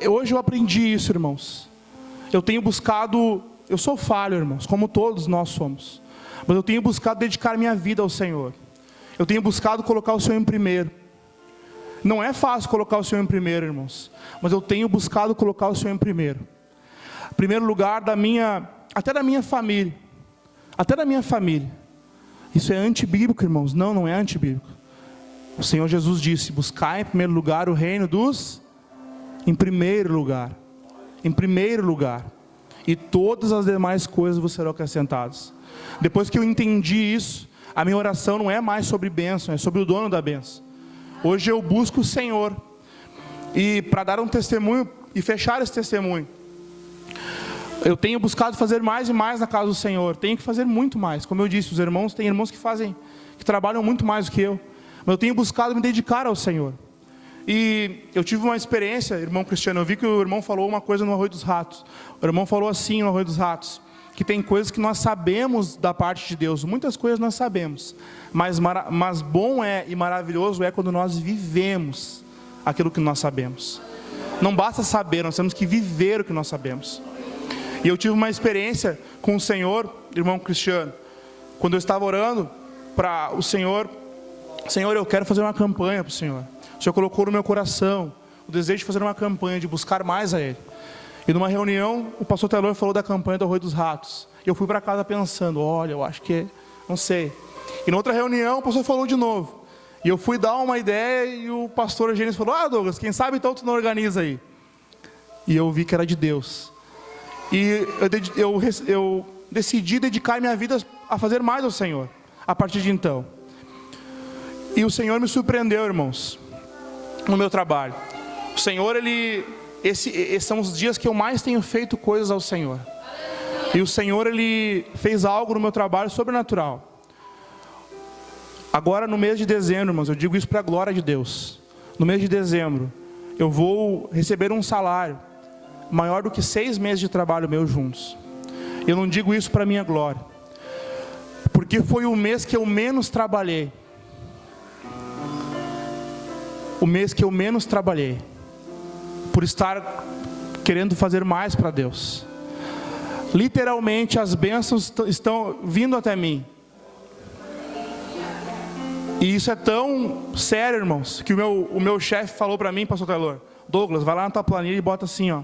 hoje eu aprendi isso, irmãos. Eu tenho buscado, eu sou falho, irmãos, como todos nós somos, mas eu tenho buscado dedicar minha vida ao Senhor. Eu tenho buscado colocar o Senhor em primeiro. Não é fácil colocar o Senhor em primeiro, irmãos, mas eu tenho buscado colocar o Senhor em primeiro. Primeiro lugar até da minha família. Até da minha família. Isso é antibíblico, irmãos? Não, não é antibíblico. O Senhor Jesus disse: buscar em primeiro lugar o reino dos... Em primeiro lugar. Em primeiro lugar. E todas as demais coisas vos serão acrescentadas. Depois que eu entendi isso, A minha oração não é mais sobre bênção, é sobre o dono da bênção. Hoje eu busco o Senhor. E para dar um testemunho e fechar esse testemunho, eu tenho buscado fazer mais e mais na casa do Senhor. Tenho que fazer muito mais. Como eu disse, tem irmãos que trabalham muito mais do que eu. Mas eu tenho buscado me dedicar ao Senhor. E eu tive uma experiência, irmão Cristiano, eu vi que o irmão falou uma coisa no Arroio dos Ratos. O irmão falou assim no Arroio dos Ratos, que tem coisas que nós sabemos da parte de Deus. Muitas coisas nós sabemos. Mas bom e maravilhoso é quando nós vivemos aquilo que nós sabemos. Não basta saber, nós temos que viver o que nós sabemos. E eu tive uma experiência com o Senhor, irmão Cristiano, quando eu estava orando para o Senhor. Senhor, eu quero fazer uma campanha para o Senhor. O Senhor colocou no meu coração o desejo de fazer uma campanha, de buscar mais a Ele. E numa reunião, o pastor Taylor falou da campanha do Arroio dos Ratos. E eu fui para casa pensando, olha, eu acho que, não sei. E na outra reunião, o pastor falou de novo. E eu fui dar uma ideia e o pastor Eugênio falou, Douglas, quem sabe então tu não organiza aí. E eu vi que era de Deus. E eu decidi dedicar minha vida a fazer mais ao Senhor, a partir de então. E o Senhor me surpreendeu, irmãos, no meu trabalho. O Senhor, esses são os dias que eu mais tenho feito coisas ao Senhor. E o Senhor, Ele fez algo no meu trabalho sobrenatural. Agora no mês de dezembro, irmãos, eu digo isso para a glória de Deus. No mês de dezembro, eu vou receber um salário maior do que 6 meses de trabalho meu juntos. Eu não digo isso para a minha glória, porque foi o mês que eu menos trabalhei. O mês que eu menos trabalhei, por estar querendo fazer mais para Deus. Literalmente as bênçãos estão vindo até mim. E isso é tão sério, irmãos, que o meu chefe falou para mim, pastor Taylor, Douglas, vai lá na tua planilha e bota assim, ó.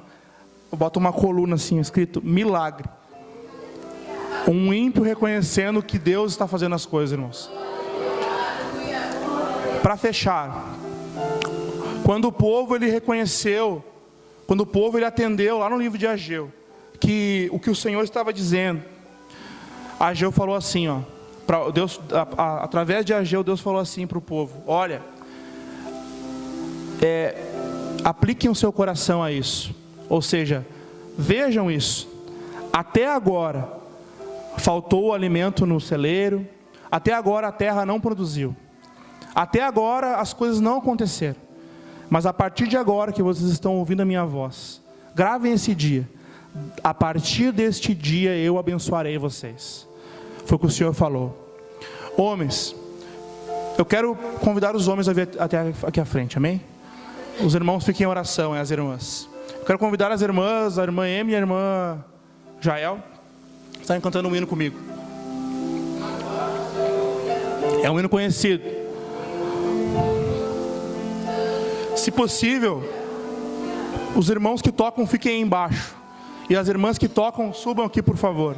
Bota uma coluna assim, escrito, milagre. Um ímpio reconhecendo que Deus está fazendo as coisas, irmãos. Para fechar, quando o povo ele reconheceu, quando o povo ele atendeu lá no livro de Ageu, que o que o Senhor estava dizendo, Ageu falou assim, ó, Deus, através de Ageu, Deus falou assim para o povo, olha, apliquem o seu coração a isso, ou seja, vejam isso, até agora faltou o alimento no celeiro, até agora a terra não produziu, até agora as coisas não aconteceram, mas a partir de agora que vocês estão ouvindo a minha voz, gravem esse dia, a partir deste dia eu abençoarei vocês. Foi o que o Senhor falou. Homens, eu quero convidar os homens a vir até aqui à frente, amém? Os irmãos fiquem em oração, as irmãs. Eu quero convidar as irmãs, a irmã Emi e a irmã Jael, estarem cantando um hino comigo. É um hino conhecido. Se possível, os irmãos que tocam fiquem aí embaixo. E as irmãs que tocam, subam aqui por favor.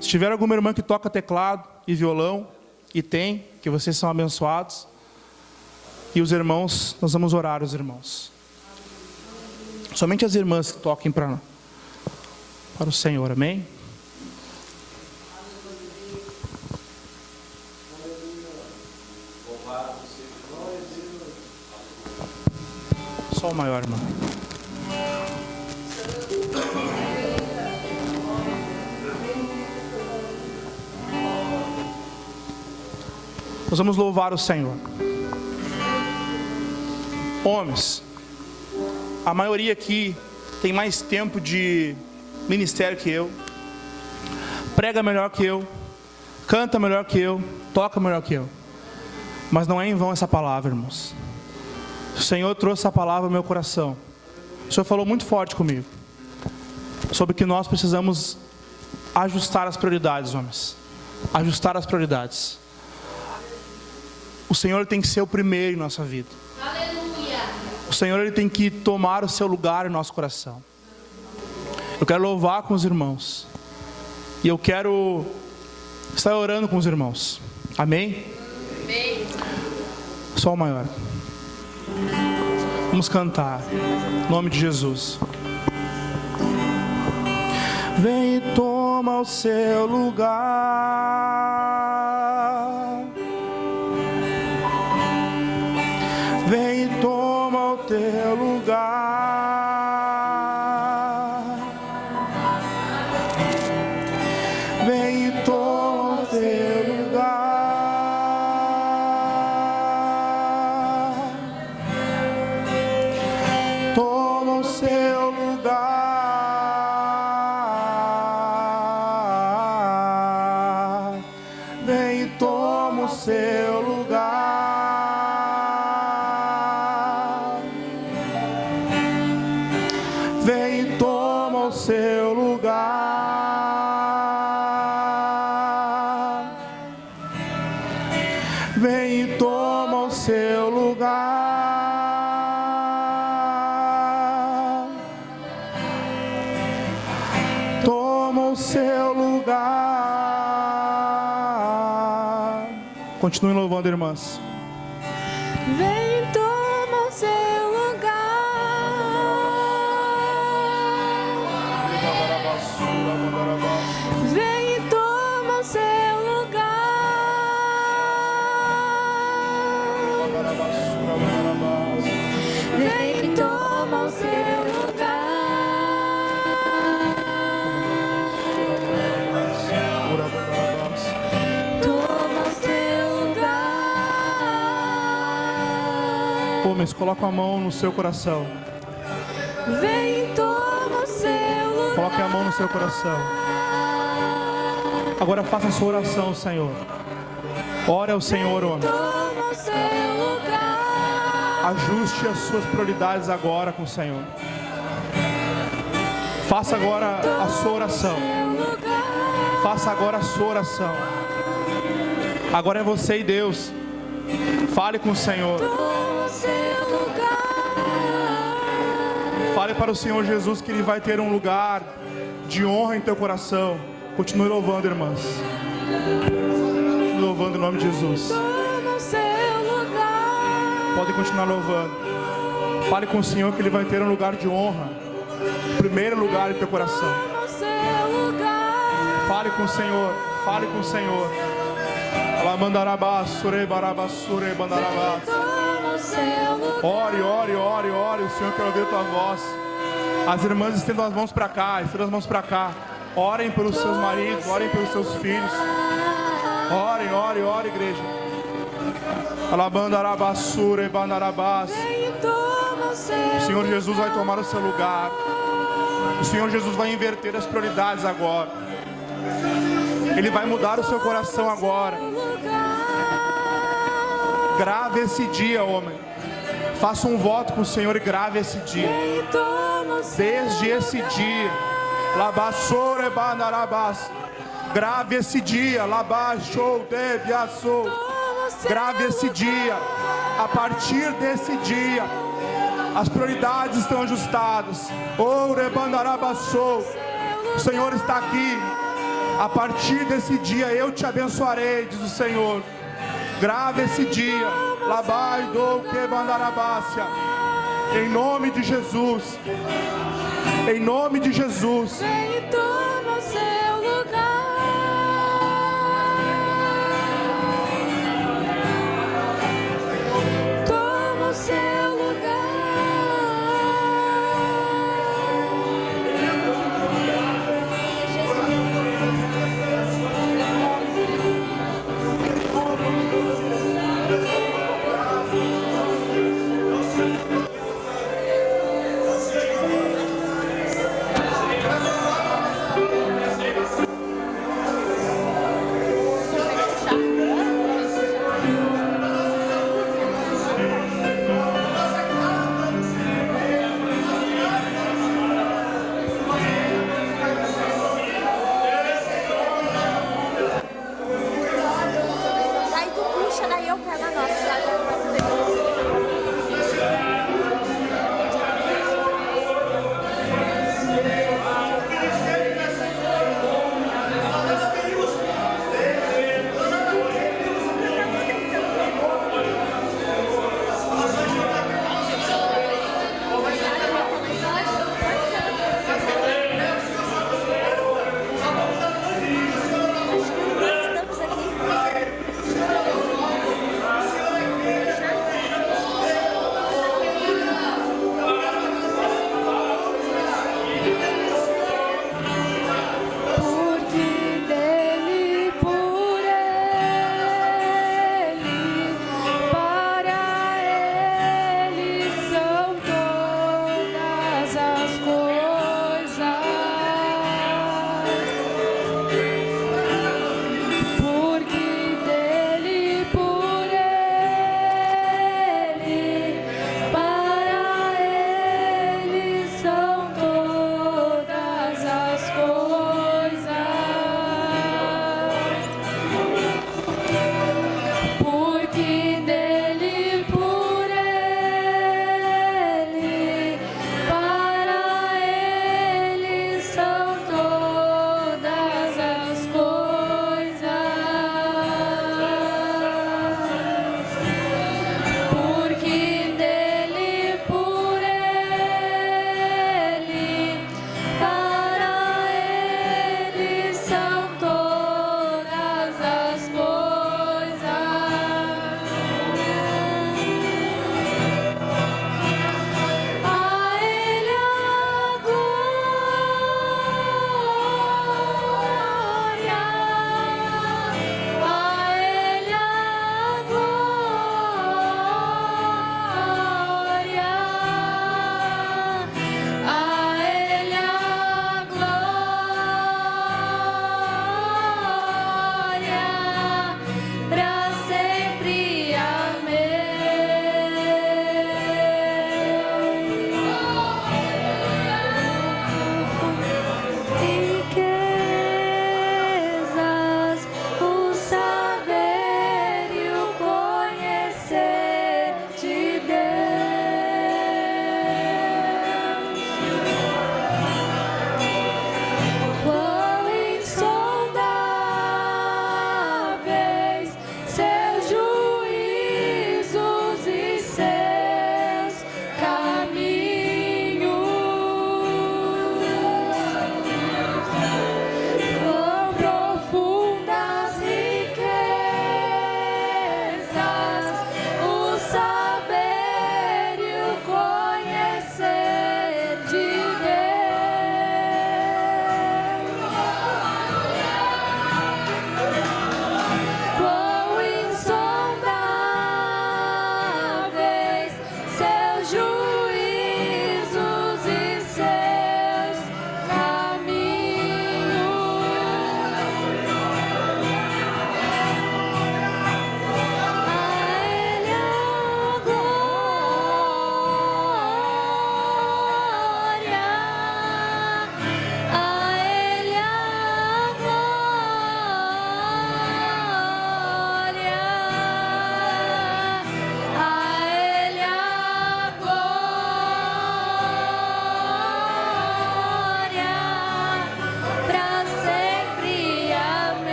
Se tiver alguma irmã que toca teclado e violão, e tem, que vocês são abençoados. E os irmãos, nós vamos orar os irmãos. Somente as irmãs que toquem para o Senhor, amém? Só o maior, irmão. Nós vamos louvar o Senhor. Homens, a maioria aqui tem mais tempo de ministério que eu, prega melhor que eu, canta melhor que eu, toca melhor que eu. Mas não é em vão essa palavra, irmãos. O Senhor trouxe essa palavra ao meu coração. O Senhor falou muito forte comigo sobre que nós precisamos ajustar as prioridades, homens. Ajustar as prioridades. O Senhor tem que ser o primeiro em nossa vida. Aleluia. O Senhor ele tem que tomar o seu lugar em nosso coração. Eu quero louvar com os irmãos. E eu quero estar orando com os irmãos. Amém? Amém. Só o maior. Vamos cantar. Em nome de Jesus. Vem e toma o seu lugar. seu lugar. Vem e toma o seu lugar. Toma o seu lugar. Continue louvando, irmãs. Vem e toma o seu lugar. Vem e toma o seu lugar. Vem e toma o seu lugar. Toma o seu lugar. Homens, coloca a mão no seu coração. Vem e toma o seu lugar. Coloque a mão no seu coração. Agora faça a sua oração, Senhor. Ore ao Senhor, homem. Toma o seu lugar. Ajuste as suas prioridades agora com o Senhor. Faça agora a sua oração. Faça agora a sua oração. Agora é você e Deus. Fale com o Senhor. Toma o seu lugar. Fale para o Senhor Jesus que Ele vai ter um lugar de honra em teu coração. Continue louvando, irmãs. Continue louvando em nome de Jesus. Toma o seu lugar. Podem continuar louvando. Fale com o Senhor que Ele vai ter um lugar de honra. Primeiro lugar em teu coração. Toma o seu lugar. Fale com o Senhor. Fale com o Senhor. Alamandarabá, surebarabá, surebandarabá. Toma o seu lugar. Ore, ore, ore, ore. O Senhor quer ouvir a tua voz. As irmãs estendam as mãos para cá, estendam as mãos para cá. Orem pelos seus maridos, orem pelos seus filhos. Orem, orem, orem, igreja. Alabandarabá, surebandarabá. Vem e toma o seu O Senhor Jesus vai tomar o seu lugar. O Senhor Jesus vai inverter as prioridades agora. Ele vai mudar o seu coração agora. Grave esse dia, homem. Faça um voto com o Senhor e grave esse dia. Vem e toma o seu Desde esse dia, labassore bandarabas. Grave esse dia, labachou debiassou. Grave esse dia. A partir desse dia, as prioridades estão ajustadas. Ore bandarabassou. O Senhor está aqui. A partir desse dia eu te abençoarei, diz o Senhor. Grave esse dia. Labai do que bandarabácia. Em nome de Jesus. Em nome de Jesus. Vem e toma o seu lugar. Toma o seu lugar.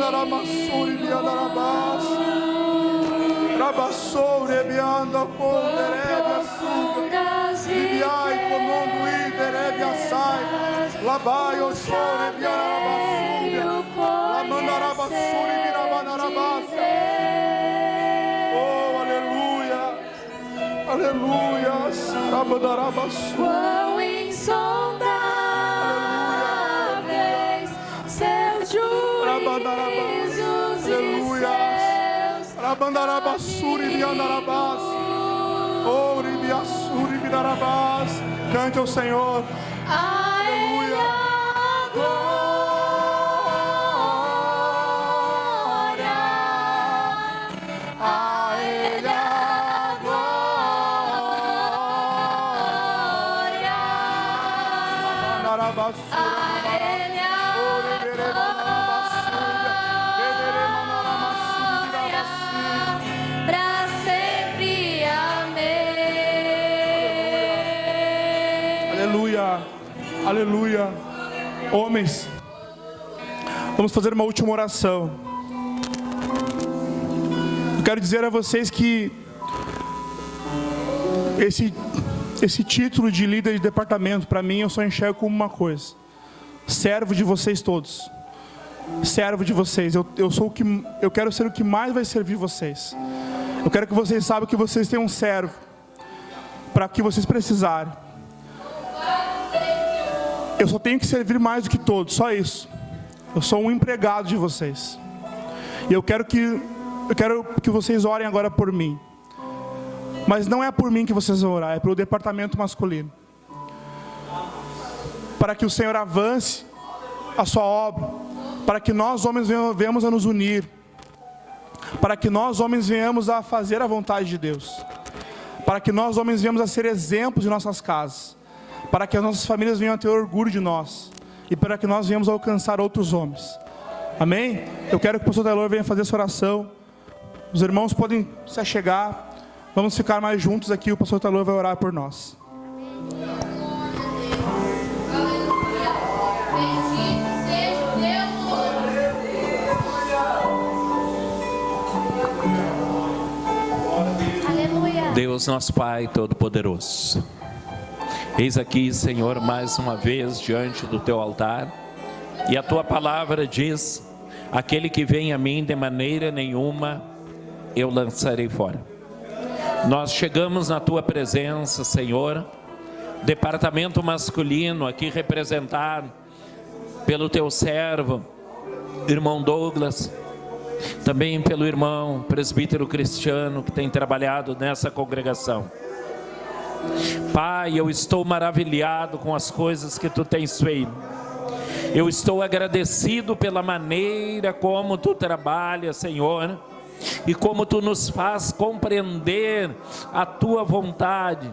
Mandaramassuri Biandarabas, Rabassoure Bianda Ponderebia Suga, Viviai Comondo Iderebia Sai, Labai Ossore Biandarabassuga, La Mandarabassuri Birabanarabas. Oh, aleluia, aleluia, Rabandarabassuri. Quão insondáveis seus juízos e seus Rabandarabassuri Biandarabas. Oh, Ribiassuri Bidarabas. Cante ao Senhor. Aleluia. Pra sempre, amém. Aleluia, aleluia. Homens, vamos fazer uma última oração. Eu quero dizer a vocês que esse título de líder de departamento, para mim, eu só enxergo como uma coisa: servo de vocês todos. Servo de vocês. Eu quero ser o que mais vai servir vocês. Eu quero que vocês saibam que vocês têm um servo para o que vocês precisarem. Eu só tenho que servir mais do que todos, só isso. Eu sou um empregado de vocês. E eu quero que vocês orem agora por mim. Mas não é por mim que vocês vão orar, é pelo departamento masculino. Para que o Senhor avance a sua obra, para que nós homens venhamos a nos unir, para que nós homens venhamos a fazer a vontade de Deus, para que nós homens venhamos a ser exemplos de nossas casas, para que as nossas famílias venham a ter orgulho de nós, e para que nós venhamos a alcançar outros homens. Amém? Eu quero que o pastor Taylor venha fazer essa oração. Os irmãos podem se achegar. Vamos ficar mais juntos aqui. O pastor Taylor vai orar por nós. Deus, nosso Pai Todo-Poderoso, eis aqui, Senhor, mais uma vez diante do Teu altar, e a Tua palavra diz: aquele que vem a mim de maneira nenhuma eu lançarei fora. Nós chegamos na Tua presença, Senhor, departamento masculino aqui representado pelo Teu servo, irmão Douglas, também pelo irmão presbítero Cristiano, que tem trabalhado nessa congregação. Pai, eu estou maravilhado com as coisas que Tu tens feito. Eu estou agradecido pela maneira como Tu trabalhas, Senhor, e como Tu nos faz compreender a Tua vontade,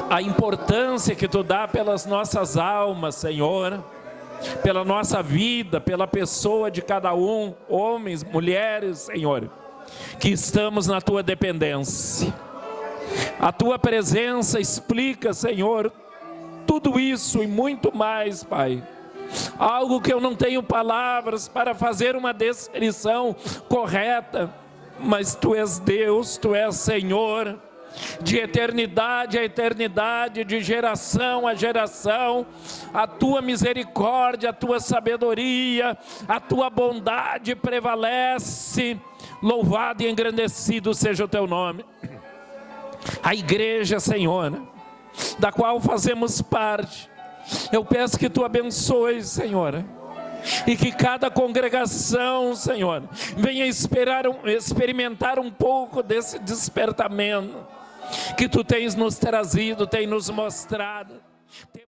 a importância que Tu dá pelas nossas almas, Senhor, pela nossa vida, pela pessoa de cada um, homens, mulheres, Senhor, que estamos na Tua dependência. A Tua presença explica, Senhor, tudo isso e muito mais, Pai. Algo que eu não tenho palavras para fazer uma descrição correta, mas Tu és Deus, Tu és Senhor, de eternidade a eternidade, de geração a geração. A Tua misericórdia, a Tua sabedoria, a Tua bondade prevalece. Louvado e engrandecido seja o Teu nome. A igreja, Senhor, da qual fazemos parte, eu peço que Tu abençoe, Senhor, e que cada congregação, Senhor, venha experimentar um pouco desse despertamento que Tu tens nos trazido, tens nos mostrado.